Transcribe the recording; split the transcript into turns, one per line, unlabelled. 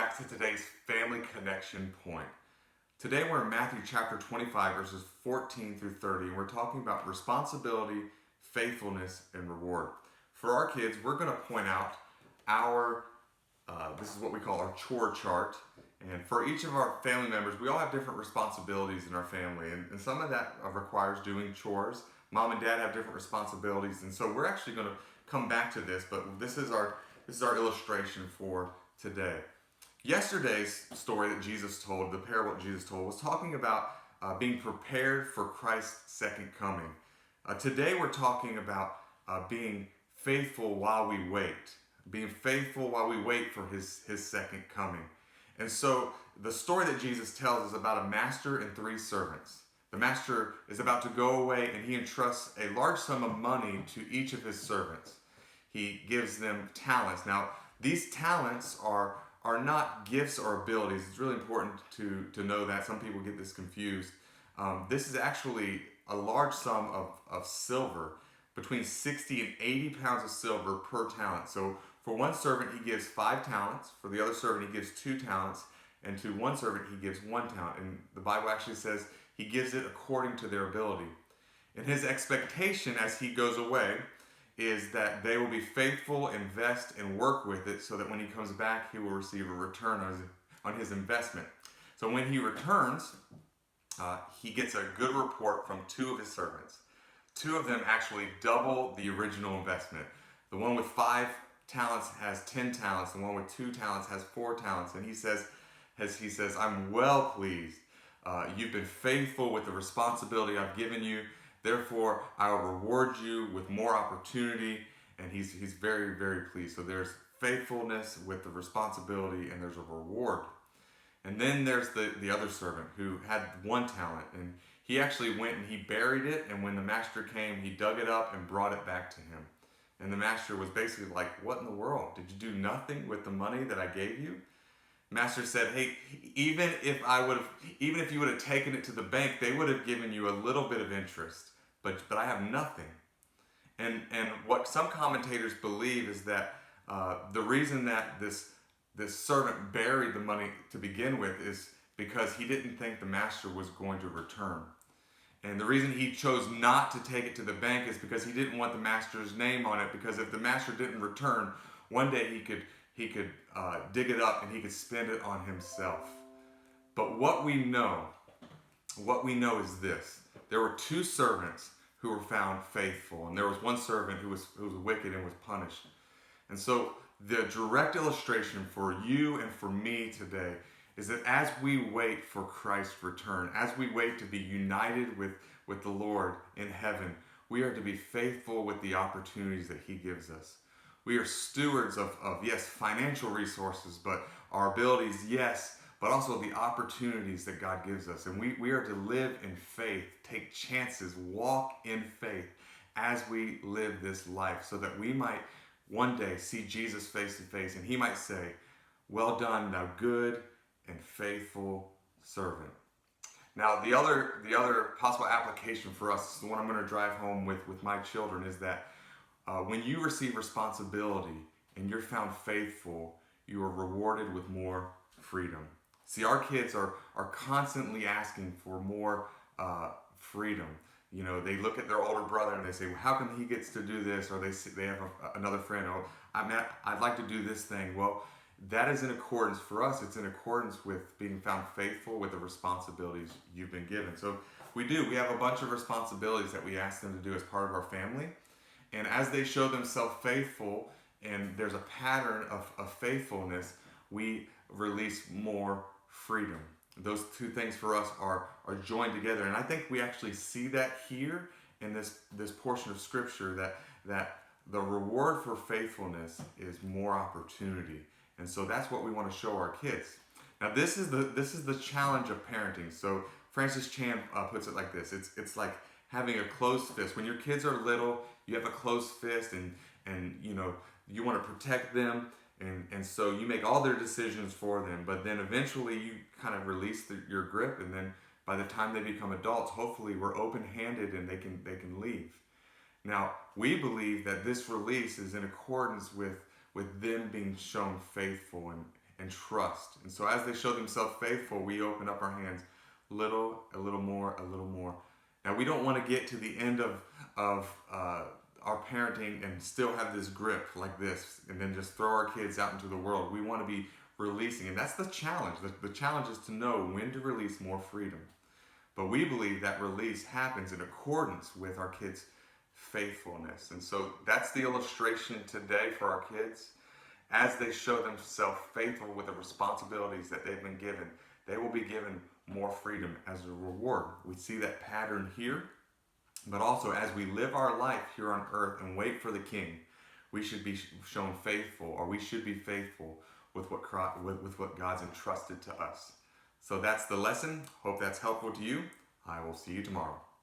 back to today's family connection point. Today we're in Matthew chapter 25, verses 14 through 30, and we're talking about responsibility, faithfulness, and reward. For our kids, we're going to point out this is what we call our chore chart. And for each of our family members, we all have different responsibilities in our family, and some of that requires doing chores. Mom and dad have different responsibilities, and so we're actually going to come back to this, but this is our illustration for today. Yesterday's story that Jesus told, the parable that Jesus told, was talking about being prepared for Christ's second coming. Today we're talking about being faithful while we wait. Being faithful while we wait for his second coming. And so the story that Jesus tells is about a master and three servants. The master is about to go away and he entrusts a large sum of money to each of his servants. He gives them talents. Now, these talents are not gifts or abilities. It's really important to know that. Some people get this confused. This is actually a large sum of silver, between 60 and 80 pounds of silver per talent. So for one servant, he gives 5 talents. For the other servant, he gives 2 talents. And to one servant, he gives 1 talent. And the Bible actually says he gives it according to their ability. And his expectation as he goes away is that they will be faithful, invest, and work with it so that when he comes back, he will receive a return on his investment. So when he returns, he gets a good report from 2 of his servants. 2 of them actually double the original investment. The one with 5 talents has 10 talents. The one with 2 talents has 4 talents. And he says, I'm well pleased. You've been faithful with the responsibility I've given you. Therefore, I will reward you with more opportunity. And he's very, very pleased. So there's faithfulness with the responsibility and there's a reward. And then there's the other servant who had 1 talent. And he actually went and he buried it. And when the master came, he dug it up and brought it back to him. And the master was basically like, what in the world? Did you do nothing with the money that I gave you? Master said, hey, even if you would have taken it to the bank, they would have given you a little bit of interest, but I have nothing. And what some commentators believe is that the reason that this servant buried the money to begin with is because he didn't think the master was going to return. And the reason he chose not to take it to the bank is because he didn't want the master's name on it, because if the master didn't return, one day he could dig it up and he could spend it on himself. But what we know is this. There were 2 servants who were found faithful, and there was 1 servant who was wicked and was punished. And so the direct illustration for you and for me today is that as we wait for Christ's return, as we wait to be united with the Lord in heaven, we are to be faithful with the opportunities that he gives us. We are stewards of yes, financial resources, but our abilities, yes, but also the opportunities that God gives us. And we are to live in faith, take chances, walk in faith as we live this life so that we might one day see Jesus face to face and he might say, well done, thou good and faithful servant. Now, the other possible application for us, the one I'm going to drive home with my children, is that when you receive responsibility and you're found faithful, you are rewarded with more freedom. See, our kids are constantly asking for more freedom. You know, they look at their older brother and they say, well, how come he gets to do this? Or they have another friend, oh, I'd like to do this thing. Well, that is in accordance for us. It's in accordance with being found faithful with the responsibilities you've been given. So we have a bunch of responsibilities that we ask them to do as part of our family. And as they show themselves faithful and there's a pattern of faithfulness, we release more freedom. Those 2 things for us are joined together. And I think we actually see that here in this portion of scripture, that the reward for faithfulness is more opportunity. And so that's what we want to show our kids. Now this is the challenge of parenting. So Francis Chan puts it like this. It's like having a closed fist. When your kids are little, you have a closed fist and you know, you want to protect them. And so you make all their decisions for them, but then eventually you kind of release your grip, and then by the time they become adults, hopefully we're open-handed and they can leave. Now, we believe that this release is in accordance with them being shown faithful and trust. And so as they show themselves faithful, we open up our hands a little more, a little more. Now we don't want to get to the end of our parenting and still have this grip like this and then just throw our kids out into the world. We want to be releasing, and that's the challenge. The challenge is to know when to release more freedom. But we believe that release happens in accordance with our kids' faithfulness. And so that's the illustration today for our kids. As they show themselves faithful with the responsibilities that they've been given, they will be given more freedom as a reward. We see that pattern here, but also as we live our life here on earth and wait for the King, we should be shown faithful, or we should be faithful with what God's entrusted to us. So that's the lesson. Hope that's helpful to you. I will see you tomorrow.